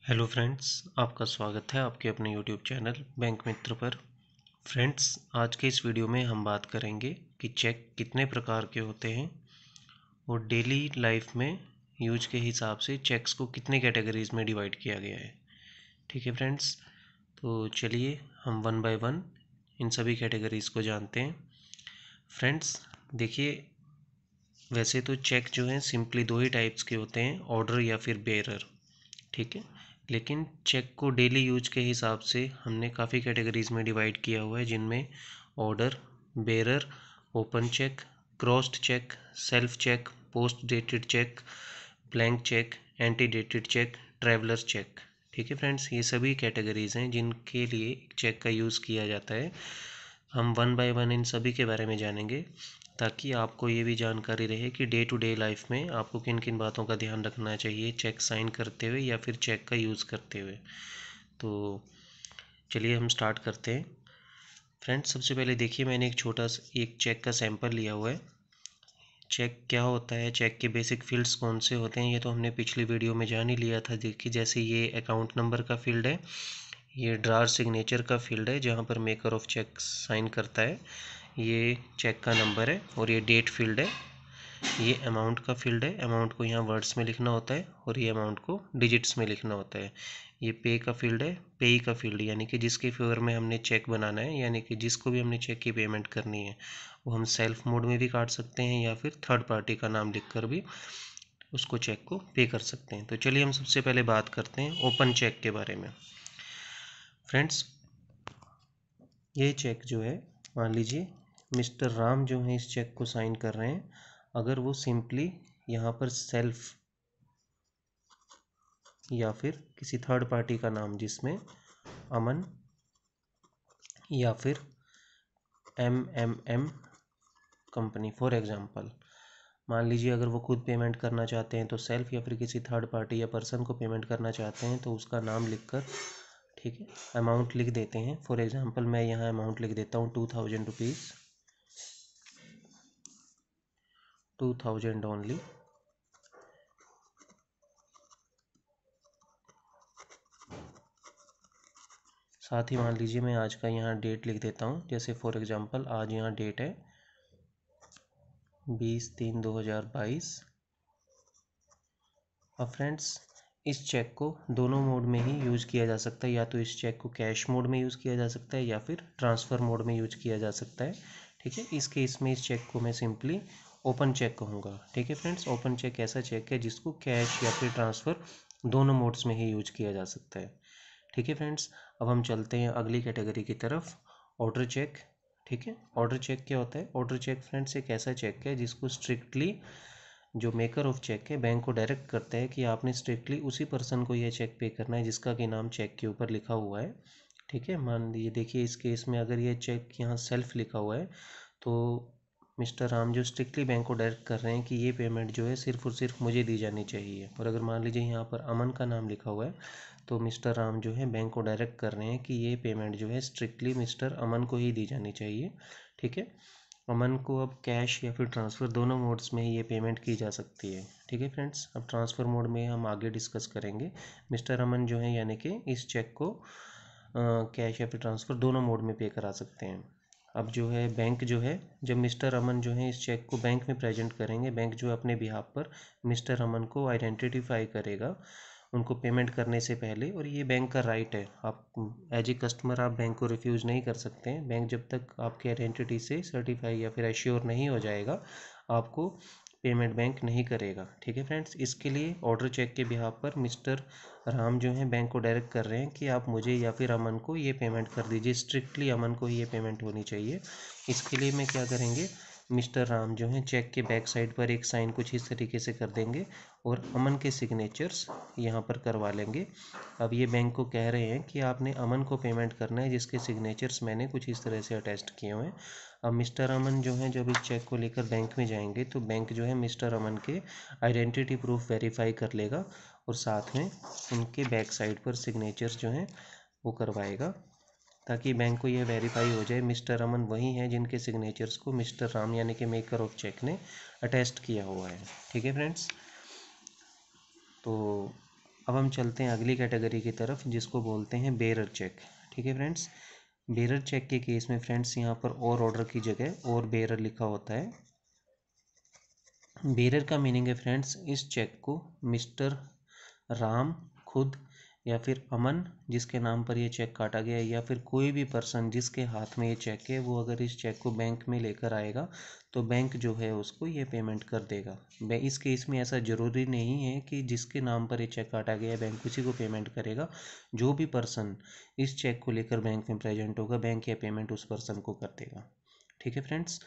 Hello friends, आपका स्वागत है आपके अपने यूट्यूब चैनल बैंक मित्र पर। फ्रेंड्स, आज के इस वीडियो में हम बात करेंगे कि चेक कितने प्रकार के होते हैं और डेली लाइफ में यूज के हिसाब से चेक्स को कितने कैटेगरीज में डिवाइड किया गया है। ठीक है फ्रेंड्स, तो चलिए हम वन बाय वन इन सभी कैटेगरीज को जानते हैं। फ्रेंड्स देखिए, वैसे तो चेक जो है सिंपली दो ही टाइप्स के होते हैं, ऑर्डर या फिर बेयरर। ठीक है, लेकिन चेक को डेली यूज के हिसाब से हमने काफ़ी कैटेगरीज में डिवाइड किया हुआ है, जिनमें order, bearer, open cheque, crossed cheque, self cheque, post dated cheque, blank cheque, anti dated cheque, traveller cheque. ठीक है फ्रेंड्स, ये सभी कैटेगरीज हैं जिनके लिए चेक का यूज़ किया जाता है। हम वन बाय वन इन सभी के बारे में जानेंगे, ताकि आपको ये भी जानकारी रहे कि डे टू डे लाइफ में आपको किन किन बातों का ध्यान रखना चाहिए चेक साइन करते हुए या फिर चेक का यूज़ करते हुए। तो चलिए हम स्टार्ट करते हैं। फ्रेंड्स, सबसे पहले देखिए, मैंने एक चेक का सैंपल लिया हुआ है। चेक क्या होता है, चेक के बेसिक फील्ड्स कौन से होते हैं, ये तो हमने पिछली वीडियो में जान ही लिया था। देखिए, जैसे ये अकाउंट नंबर का फील्ड है, ये ड्रार सिग्नेचर का फील्ड है जहाँ पर मेकर ऑफ चेक साइन करता है, ये चेक का नंबर है, और ये डेट फील्ड है। ये अमाउंट का फील्ड है, अमाउंट को यहाँ वर्ड्स में लिखना होता है और ये अमाउंट को डिजिट्स में लिखना होता है। ये पे का फील्ड है, पेई का फील्ड यानी कि जिसके फेवर में हमने चेक बनाना है, यानी कि जिसको भी हमने चेक की पेमेंट करनी है, वो हम सेल्फ मोड में भी काट सकते हैं या फिर थर्ड पार्टी का नाम लिखकर भी उसको चेक को पे कर सकते हैं। तो चलिए हम सबसे पहले बात करते हैं ओपन चेक के बारे में। फ्रेंड्स, ये चेक जो है, मान लीजिए मिस्टर राम जो है इस चेक को साइन कर रहे हैं। अगर वो सिंपली यहाँ पर सेल्फ या फिर किसी थर्ड पार्टी का नाम, जिसमें अमन या फिर एम कंपनी फॉर एग्जांपल, मान लीजिए अगर वो खुद पेमेंट करना चाहते हैं तो सेल्फ, या फिर किसी थर्ड पार्टी या पर्सन को पेमेंट करना चाहते हैं तो उसका नाम लिखकर, ठीक है, अमाउंट लिख देते हैं। फॉर एग्जांपल मैं यहाँ अमाउंट लिख देता हूँ 2000 रुपीज़, 2000 ओनली। साथ ही मान लीजिए मैं आज का यहाँ डेट लिख देता हूँ, जैसे फॉर एग्जांपल आज यहाँ डेट है 20/3/2022। अब फ्रेंड्स, इस चेक को दोनों मोड में ही यूज़ किया जा सकता है, या तो इस चेक को कैश मोड में यूज़ किया जा सकता है या फिर ट्रांसफ़र मोड में यूज किया जा सकता है। ठीक है, इस केस में इस चेक को मैं सिंपली ओपन चेक कहूँगा। ठीक है फ्रेंड्स, ओपन चेक ऐसा चेक है जिसको कैश या फिर ट्रांसफ़र दोनों मोड्स में ही यूज किया जा सकता है। ठीक है फ्रेंड्स, अब हम चलते हैं अगली कैटेगरी की तरफ, ऑर्डर चेक। ठीक है, ऑर्डर चेक क्या होता है? ऑर्डर चेक फ्रेंड्स एक ऐसा चेक है जिसको स्ट्रिक्टली जो मेकर ऑफ चेक है बैंक को डायरेक्ट करता है कि आपने स्ट्रिक्टली उसी पर्सन को यह चेक पे करना है जिसका कि नाम चेक के ऊपर लिखा हुआ है। ठीक है, मान लीजिए, देखिए इस केस में अगर ये चेक यहाँ सेल्फ लिखा हुआ है तो मिस्टर राम जो स्ट्रिक्टली बैंक को डायरेक्ट कर रहे हैं कि ये पेमेंट जो है सिर्फ और सिर्फ मुझे दी जानी चाहिए। और अगर मान लीजिए यहाँ पर अमन का नाम लिखा हुआ है तो मिस्टर राम जो है बैंक को डायरेक्ट कर रहे हैं कि ये पेमेंट जो है स्ट्रिक्टली मिस्टर अमन को ही दी जानी चाहिए। ठीक है, अमन को अब कैश या फिर ट्रांसफ़र दोनों मोड्स में ये पेमेंट की जा सकती है। ठीक है फ्रेंड्स, अब ट्रांसफ़र मोड में हम आगे डिस्कस करेंगे। मिस्टर अमन जो है यानी कि इस चेक को कैश या फिर ट्रांसफ़र दोनों मोड में पे करा सकते हैं। अब जो है बैंक जो है, जब मिस्टर अमन जो है इस चेक को बैंक में प्रेजेंट करेंगे, बैंक जो है अपने बिहाफ पर मिस्टर अमन को आइडेंटिफाई करेगा उनको पेमेंट करने से पहले, और ये बैंक का राइट है। आप एज ए कस्टमर आप बैंक को रिफ्यूज़ नहीं कर सकते हैं। बैंक जब तक आपकी आइडेंटिटी से सर्टिफाई या फिर एश्योर नहीं हो जाएगा, आपको पेमेंट बैंक नहीं करेगा। ठीक है फ्रेंड्स, इसके लिए ऑर्डर चेक के बिहाफ पर मिस्टर राम जो है बैंक को डायरेक्ट कर रहे हैं कि आप मुझे या फिर अमन को ये पेमेंट कर दीजिए, स्ट्रिक्टली अमन को ही ये पेमेंट होनी चाहिए। इसके लिए मैं क्या करेंगे, मिस्टर राम जो है चेक के बैक साइड पर एक साइन कुछ इस तरीके से कर देंगे और अमन के सिग्नेचर्स यहाँ पर करवा लेंगे। अब ये बैंक को कह रहे हैं कि आपने अमन को पेमेंट करना है, जिसके सिग्नेचर्स मैंने कुछ इस तरह से अटेस्ट किए हुए हैं। अब मिस्टर अमन जो है जब इस चेक को लेकर बैंक में जाएंगे तो बैंक जो है मिस्टर अमन के आइडेंटिटी प्रूफ वेरीफाई कर लेगा और साथ में उनके बैक साइड पर सिग्नेचर्स जो हैं वो करवाएगा, ताकि बैंक को यह वेरीफाई हो जाए मिस्टर अमन वही हैं जिनके सिग्नेचर्स को मिस्टर राम यानी कि मेकर ऑफ चेक ने अटेस्ट किया हुआ है। ठीक है फ्रेंड्स, तो अब हम चलते हैं अगली कैटेगरी की तरफ, जिसको बोलते हैं बेरर चेक। ठीक है फ्रेंड्स, बेरर चेक के केस में फ्रेंड्स यहाँ पर और ऑर्डर की जगह और बेरर लिखा होता है। बेरर का मीनिंग है फ्रेंड्स, इस चेक को मिस्टर राम खुद या फिर अमन जिसके नाम पर ये चेक काटा गया है, या फिर कोई भी पर्सन जिसके हाथ में ये चेक है, वो अगर इस चेक को बैंक में लेकर आएगा तो बैंक जो है उसको ये पेमेंट कर देगा। इस केस में ऐसा ज़रूरी नहीं है कि जिसके नाम पर ये चेक काटा गया है बैंक उसी को पेमेंट करेगा। जो भी पर्सन इस चेक को लेकर बैंक में प्रेजेंट होगा, बैंक ये पेमेंट उस पर्सन को कर देगा। ठीक है फ्रेंड्स,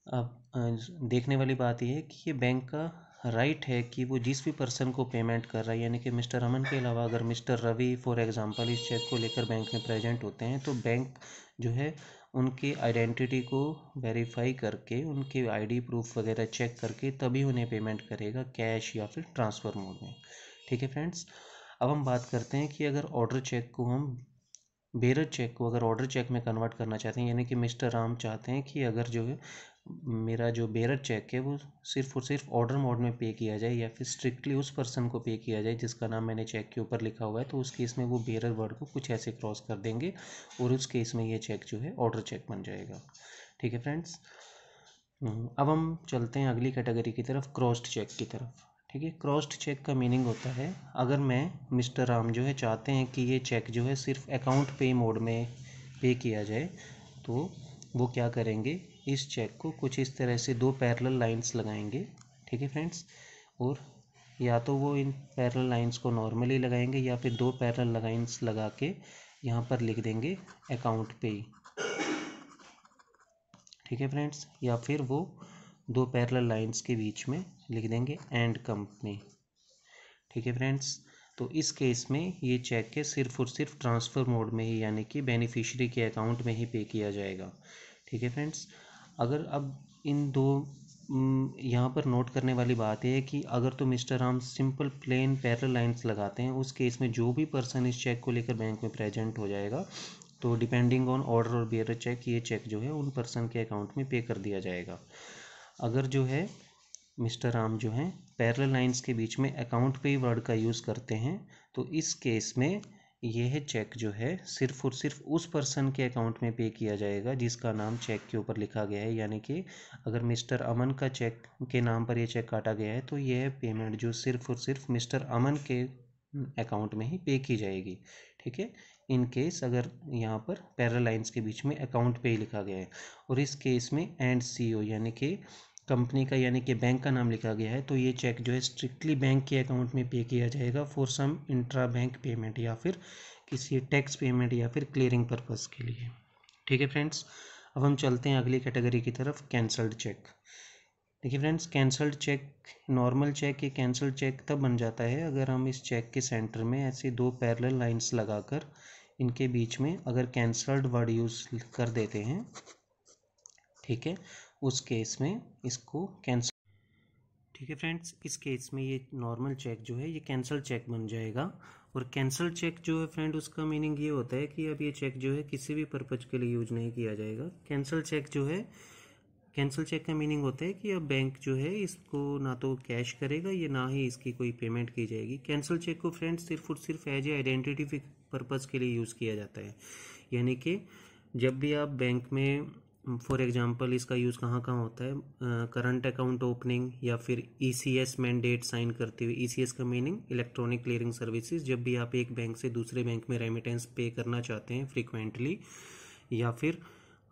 अब देखने वाली बात यह है कि ये बैंक का राइट है कि वो जिस भी पर्सन को पेमेंट कर रहा है, यानी कि मिस्टर अमन के अलावा अगर मिस्टर रवि फॉर एग्जांपल इस चेक को लेकर बैंक में प्रेजेंट होते हैं, तो बैंक जो है उनकी आइडेंटिटी को वेरीफाई करके, उनके आईडी प्रूफ वगैरह चेक करके तभी उन्हें पेमेंट करेगा, कैश या फिर ट्रांसफ़र मोड में। ठीक है फ्रेंड्स, अब हम बात करते हैं कि अगर ऑर्डर चेक को हम बेरर चेक को अगर ऑर्डर चेक में कन्वर्ट करना चाहते हैं, यानी कि मिस्टर राम चाहते हैं कि अगर जो है मेरा जो बेरर चेक है वो सिर्फ और सिर्फ ऑर्डर मोड में पे किया जाए, या फिर स्ट्रिक्टली उस पर्सन को पे किया जाए जिसका नाम मैंने चेक के ऊपर लिखा हुआ है, तो उस केस में वो बेरर वर्ड को कुछ ऐसे क्रॉस कर देंगे और उस केस में ये चेक जो है ऑर्डर चेक बन जाएगा। ठीक है फ्रेंड्स, अब हम चलते हैं अगली कैटेगरी की तरफ, क्रॉस्ड चेक की तरफ। ठीक है, क्रॉस्ड चेक का मीनिंग होता है, अगर मैं मिस्टर राम जो है चाहते हैं कि ये चेक जो है सिर्फ अकाउंट पे मोड में पे किया जाए, तो वो क्या करेंगे, इस चेक को कुछ इस तरह से दो पैरेलल लाइंस लगाएंगे। ठीक है फ्रेंड्स, और या तो वो इन पैरेलल लाइंस को नॉर्मली लगाएंगे या फिर दो पैरेलल लाइंस लगा के यहाँ पर लिख देंगे अकाउंट पे। ठीक है फ्रेंड्स, या फिर वो दो पैरेलल लाइंस के बीच में लिख देंगे एंड कंपनी। ठीक है फ्रेंड्स, तो इस केस में ये चेक है सिर्फ और सिर्फ ट्रांसफ़र मोड में ही, यानी कि बेनिफिशियरी के अकाउंट में ही पे किया जाएगा। ठीक है फ्रेंड्स, अगर अब इन दो यहाँ पर नोट करने वाली बात यह है कि अगर तो mister Ram simple plain parallel lines लगाते हैं, उस केस में जो भी पर्सन इस चेक को लेकर बैंक में प्रेजेंट हो जाएगा, तो डिपेंडिंग ऑन ऑर्डर और बेरर चेक, ये चेक जो है उन पर्सन के अकाउंट में पे कर दिया जाएगा। अगर जो है मिस्टर राम जो हैं पैरेलल लाइंस के बीच में अकाउंट पे वर्ड का यूज़ करते हैं, तो इस केस में यह चेक जो है सिर्फ और सिर्फ उस पर्सन के अकाउंट में पे किया जाएगा जिसका नाम चेक के ऊपर लिखा गया है। यानी कि अगर मिस्टर अमन का चेक के नाम पर यह चेक काटा गया है, तो यह पेमेंट जो सिर्फ और सिर्फ मिस्टर अमन के अकाउंट में ही पे की जाएगी। ठीक है, इन केस अगर यहाँ पर पैरेलल लाइंस के बीच में अकाउंट पे ही लिखा गया है, और इस केस में एंड सीओ यानी कि कंपनी का यानी कि बैंक का नाम लिखा गया है, तो ये चेक जो है स्ट्रिक्टली बैंक के अकाउंट में पे किया जाएगा for some intra bank payment, या फिर किसी टैक्स पेमेंट या फिर क्लियरिंग पर्पस के लिए। ठीक है फ्रेंड्स, अब हम चलते हैं अगली कैटेगरी की तरफ, कैंसल्ड चेक। देखिए friends, cancelled cheque, normal cheque या कैंसल्ड चेक तब बन जाता है अगर हम इस चेक के सेंटर में ऐसे दो पैरेलल लाइंस लगाकर इनके बीच में अगर कैंसल्ड वर्ड यूज़ कर देते हैं। ठीक है, उस केस में इसको कैंसल। ठीक है फ्रेंड्स, इस केस में ये नॉर्मल चेक जो है ये कैंसल चेक बन जाएगा। और कैंसल चेक जो है फ्रेंड, उसका मीनिंग ये होता है कि अब ये चेक जो है किसी भी पर्पज के लिए यूज नहीं किया जाएगा। कैंसल चेक जो है, कैंसल चेक का मीनिंग होता है कि अब बैंक जो है इसको ना तो कैश करेगा, या ना ही इसकी कोई पेमेंट की जाएगी। कैंसल चेक को फ्रेंड्स सिर्फ और सिर्फ एज ए आइडेंटिटी पर्पज़ के लिए यूज़ किया जाता है। यानी कि जब भी आप बैंक में, फॉर एग्जांपल इसका यूज़ कहाँ कहाँ होता है, करंट अकाउंट ओपनिंग या फिर ईसीएस मैंडेट साइन करते हुए। ईसीएस का मीनिंग इलेक्ट्रॉनिक क्लियरिंग सर्विसेज। जब भी आप एक बैंक से दूसरे बैंक में रेमिटेंस पे करना चाहते हैं फ्रीक्वेंटली, या फिर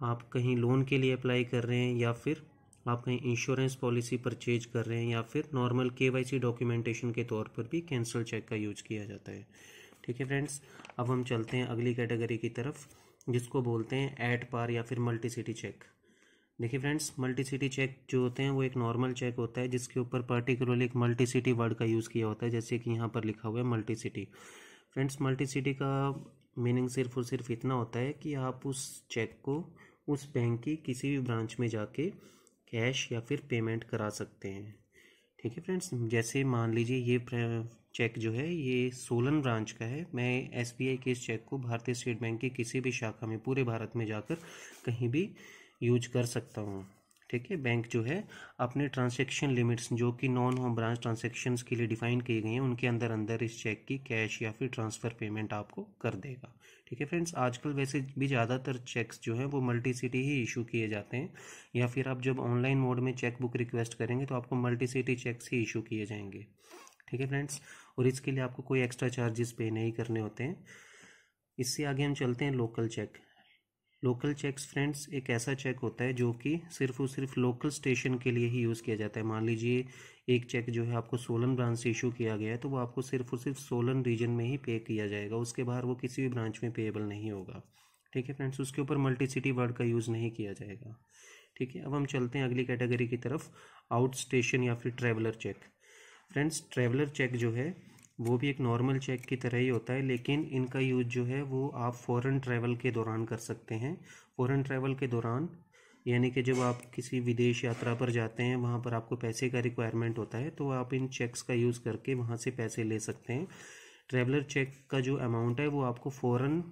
आप कहीं लोन के लिए अप्लाई कर रहे हैं, या फिर आप कहीं इंश्योरेंस पॉलिसी परचेज कर रहे हैं, या फिर नॉर्मल केवाईसी डॉक्यूमेंटेशन के तौर पर भी कैंसल चेक का यूज किया जाता है। ठीक है फ्रेंड्स, अब हम चलते हैं अगली कैटेगरी की तरफ, जिसको बोलते हैं एट पार या फिर मल्टी सिटी चेक। देखिए फ्रेंड्स, मल्टी सिटी चेक जो होते हैं वो एक नॉर्मल चेक होता है जिसके ऊपर पर्टिकुलरली एक मल्टी सिटी वर्ड का यूज़ किया होता है, जैसे कि यहाँ पर लिखा हुआ है multi city. Friends, multi city का मीनिंग सिर्फ और सिर्फ इतना होता है कि आप उस चेक को उस बैंक की किसी भी ब्रांच में जाके कैश या फिर पेमेंट करा सकते हैं। ठीक है फ्रेंड्स, जैसे मान लीजिए ये चेक जो है ये सोलन ब्रांच का है, मैं एसबीआई के इस चेक को भारतीय स्टेट बैंक की किसी भी शाखा में पूरे भारत में जाकर कहीं भी यूज कर सकता हूँ। ठीक है। बैंक जो है अपने ट्रांजैक्शन लिमिट्स जो कि नॉन होम ब्रांच ट्रांजैक्शंस के लिए डिफाइन की गई हैं उनके अंदर अंदर इस चेक की कैश या फिर ट्रांसफ़र पेमेंट आपको कर देगा। ठीक है फ्रेंड्स, आजकल वैसे भी ज़्यादातर चेक्स जो हैं वो मल्टी सिटी ही इशू किए जाते हैं, या फिर आप जब ऑनलाइन मोड में चेक बुक रिक्वेस्ट करेंगे तो आपको मल्टी सिटी चेक्स ही इशू किए जाएंगे। ठीक है फ्रेंड्स, और इसके लिए आपको कोई एक्स्ट्रा चार्जेस पे नहीं करने होते हैं। इससे आगे हम चलते हैं local cheque. Local cheques friends एक ऐसा चेक होता है जो कि सिर्फ और सिर्फ लोकल स्टेशन के लिए ही यूज़ किया जाता है। मान लीजिए एक चेक जो है आपको सोलन ब्रांच से इशू किया गया है तो वो आपको सिर्फ और सिर्फ सोलन रीजन में ही पे किया जाएगा, उसके बाहर वो किसी भी ब्रांच में पेएबल नहीं होगा। ठीक है फ्रेंड्स, उसके ऊपर मल्टी सिटी वर्ड का यूज़ नहीं किया जाएगा। ठीक है, अब हम चलते हैं अगली कैटेगरी की तरफ, आउट स्टेशन या फिर traveller cheque. Friends, traveller cheque जो है वो भी एक नॉर्मल चेक की तरह ही होता है, लेकिन इनका यूज़ जो है वो आप फ़ॉरेन ट्रैवल के दौरान कर सकते हैं। फ़ॉरेन ट्रैवल के दौरान यानी कि जब आप किसी विदेश यात्रा पर जाते हैं, वहाँ पर आपको पैसे का रिक्वायरमेंट होता है तो आप इन चेक्स का यूज़ करके वहाँ से पैसे ले सकते हैं। ट्रैवलर चेक का जो अमाउंट है वो आपको फ़ॉरेन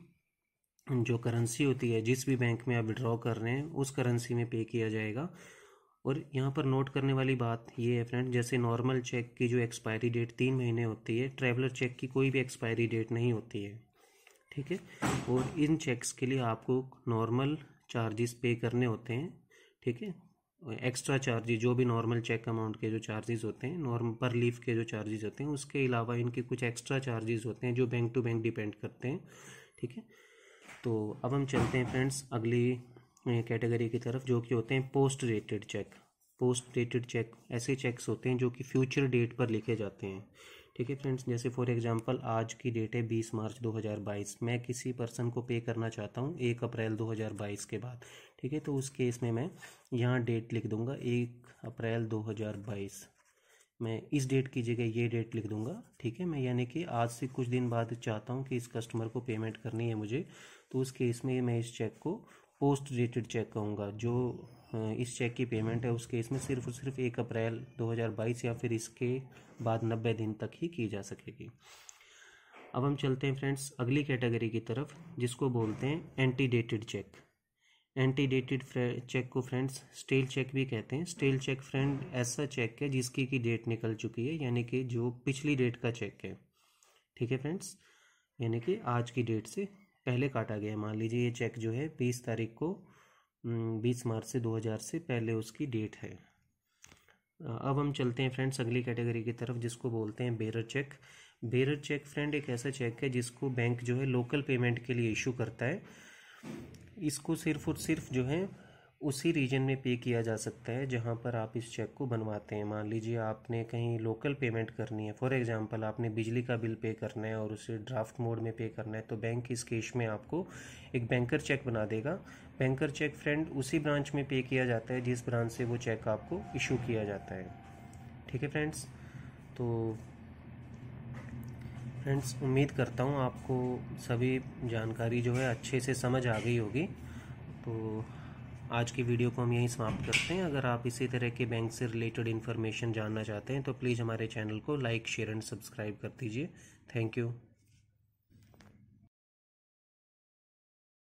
जो करेंसी होती है जिस भी बैंक में आप विड्रॉ कर रहे हैं उस करेंसी में पे किया जाएगा। और यहाँ पर नोट करने वाली बात ये है फ्रेंड, जैसे नॉर्मल चेक की जो एक्सपायरी डेट 3 महीने होती है, ट्रैवलर चेक की कोई भी एक्सपायरी डेट नहीं होती है। ठीक है, और इन चेक्स के लिए आपको नॉर्मल चार्जेस पे करने होते हैं। ठीक है, एक्स्ट्रा चार्जेस जो भी नॉर्मल चेक अमाउंट के जो चार्जेस होते हैं, नॉर्मल पर लीफ के जो चार्जेस होते हैं, उसके अलावा इनके कुछ एक्स्ट्रा चार्जेस होते हैं जो बैंक टू बैंक डिपेंड करते हैं। ठीक है, तो अब हम चलते हैं फ्रेंड्स अगली कैटेगरी की तरफ जो कि होते हैं post dated check. Post dated check ऐसे चेक्स होते हैं जो कि फ्यूचर डेट पर लिखे जाते हैं। ठीक है फ्रेंड्स, जैसे फॉर एग्जांपल आज की डेट है 20 मार्च 2022, मैं किसी पर्सन को पे करना चाहता हूँ 1 अप्रैल 2022 के बाद। ठीक है, तो उस केस में मैं यहाँ डेट लिख दूँगा 1 अप्रैल 2022, मैं इस डेट की जगह ये डेट लिख दूँगा। ठीक है, मैं यानी कि आज से कुछ दिन बाद चाहता हूँ कि इस कस्टमर को पेमेंट करनी है मुझे, तो उस केस में मैं इस चेक को पोस्ट डेटेड चेक कहूँगा। जो इस चेक की पेमेंट है उस केस में सिर्फ और सिर्फ 1 अप्रैल 2022 या फिर इसके बाद 90 दिन तक ही की जा सकेगी। अब हम चलते हैं फ्रेंड्स अगली कैटेगरी की तरफ जिसको बोलते हैं anti dated check. Anti dated check को फ्रेंड्स स्टेल चेक भी कहते हैं। स्टेल चेक फ्रेंड ऐसा चेक है जिसकी की डेट निकल चुकी है, यानी कि जो पिछली डेट का चेक है। ठीक है फ्रेंड्स, यानी कि आज की डेट से पहले काटा गया। मान लीजिए ये चेक जो है 20 तारीख को 20 मार्च से 2000 से पहले उसकी डेट है। अब हम चलते हैं फ्रेंड्स अगली कैटेगरी की तरफ जिसको बोलते हैं bearer check. Bearer check friend एक ऐसा चेक है जिसको बैंक जो है लोकल पेमेंट के लिए इशू करता है। इसको सिर्फ और सिर्फ जो है उसी रीजन में पे किया जा सकता है जहां पर आप इस चेक को बनवाते हैं। मान लीजिए आपने कहीं लोकल पेमेंट करनी है, फॉर एग्जांपल आपने बिजली का बिल पे करना है और उसे ड्राफ्ट मोड में पे करना है, तो बैंक इस केस में आपको एक बैंकर चेक बना देगा। बैंकर चेक फ्रेंड उसी ब्रांच में पे किया जाता है जिस ब्रांच से वो चेक आपको इशू किया जाता है। ठीक है फ्रेंड्स, तो फ्रेंड्स उम्मीद करता हूँ आपको सभी जानकारी जो है अच्छे से समझ आ गई होगी। तो आज की वीडियो को हम यहीं समाप्त करते हैं। अगर आप इसी तरह के बैंक से रिलेटेड इन्फॉर्मेशन जानना चाहते हैं तो प्लीज़ हमारे चैनल को लाइक शेयर एंड सब्सक्राइब कर दीजिए। Thank you.